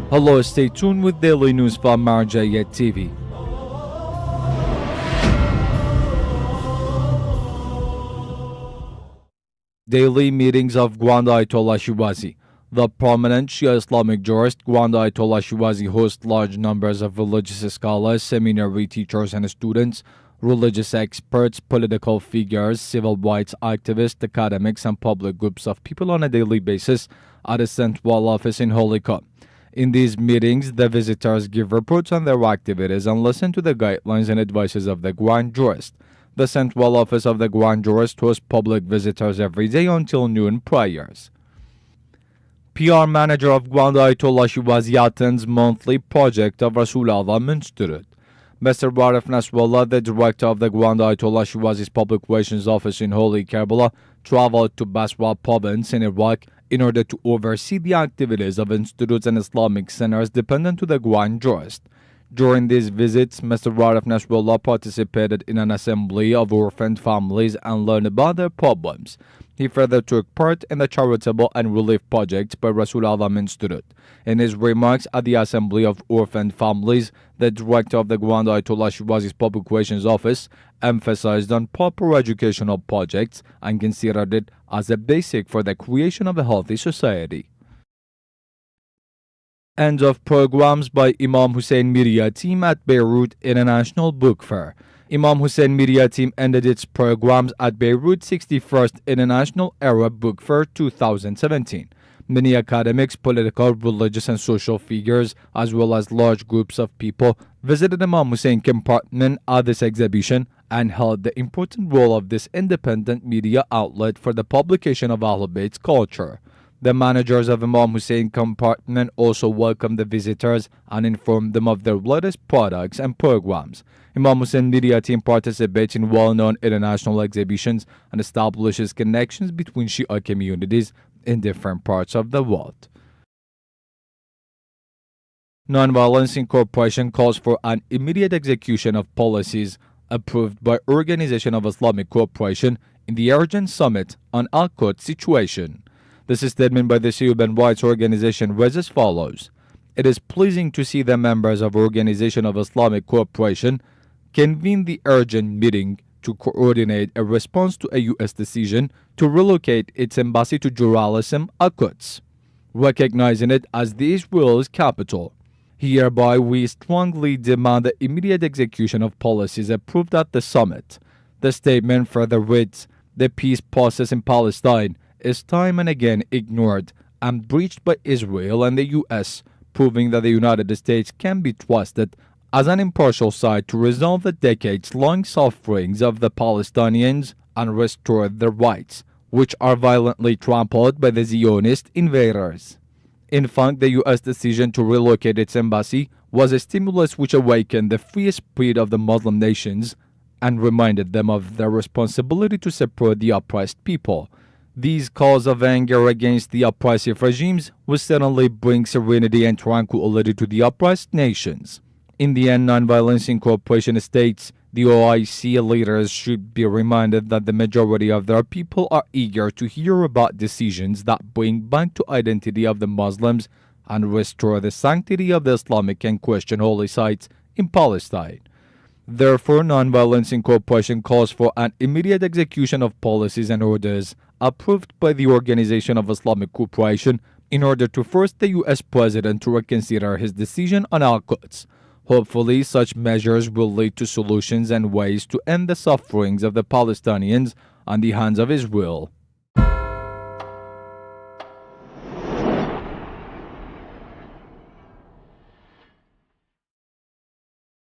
Hello, stay tuned with daily news from Marjayet TV. Daily meetings of Grand Ayatollah Shirazi. The prominent Shia Islamic jurist Grand Ayatollah Shirazi hosts large numbers of religious scholars, seminary teachers and students, religious experts, political figures, civil rights activists, academics, and public groups of people on a daily basis at a central office in Holy Quds. In these meetings, the visitors give reports on their activities and listen to the guidelines and advices of the Grand Jurist. The central office of the Grand Jurist hosts public visitors every day until noon prayers. PR manager of Grand Ayatollah Shirazi attends monthly project of Rasul Azam Institute. Mr. Warif Nasrallah, the director of the Grand Ayatollah Shirazi's Public Relations Office in Holy Karbala, traveled to Basra province in Iraq in order to oversee the activities of institutes and Islamic centers dependent to the Grand Jurist. During these visits, Mr. Warif Nasrallah participated in an assembly of orphaned families and learned about their problems. He further took part in the charitable and relief projects by Rasul Azam Institute. In his remarks at the Assembly of Orphaned Families, the director of the Grand Ayatollah Shirazi's Public Relations Office emphasized on proper educational projects and considered it as a basic for the creation of a healthy society. End of programs by Imam Hussein Media Team at Beirut International Book Fair. Imam Hussein Media Team ended its programs at Beirut 61st International Arab Book Fair 2017. Many academics, political, religious, and social figures, as well as large groups of people, visited Imam Hussein compartment at this exhibition and held the important role of this independent media outlet for the publication of Ahlul Bayt's culture. The managers of Imam Hussein compartment also welcomed the visitors and informed them of their latest products and programs. Imam Hussein Media Team participates in well-known international exhibitions and establishes connections between Shia communities in different parts of the world. Nonviolence Incorporation calls for an immediate execution of policies approved by Organization of Islamic Cooperation in the urgent summit on al-Quds situation. This statement by the Human Rights Organization reads as follows. It is pleasing to see the members of Organization of Islamic Cooperation convene the urgent meeting to coordinate a response to a U.S. decision to relocate its embassy to Jerusalem, al-Quds, recognizing it as the Israel's capital. Hereby, we strongly demand the immediate execution of policies approved at the summit. The statement further reads, the peace process in Palestine is time and again ignored and breached by Israel and the U.S., proving that the United States can be trusted as an impartial side to resolve the decades-long sufferings of the Palestinians and restore their rights, which are violently trampled by the Zionist invaders. In fact, the U.S. decision to relocate its embassy was a stimulus which awakened the free spirit of the Muslim nations and reminded them of their responsibility to support the oppressed people. These calls of anger against the oppressive regimes will certainly bring serenity and tranquility to the oppressed nations. In the end, Nonviolence Incorporation states the OIC leaders should be reminded that the majority of their people are eager to hear about decisions that bring back to identity of the Muslims and restore the sanctity of the Islamic and Christian holy sites in Palestine. Therefore, Nonviolence Incorporation calls for an immediate execution of policies and orders approved by the Organization of Islamic Cooperation in order to force the U.S. president to reconsider his decision on al-Quds. Hopefully, such measures will lead to solutions and ways to end the sufferings of the Palestinians on the hands of Israel.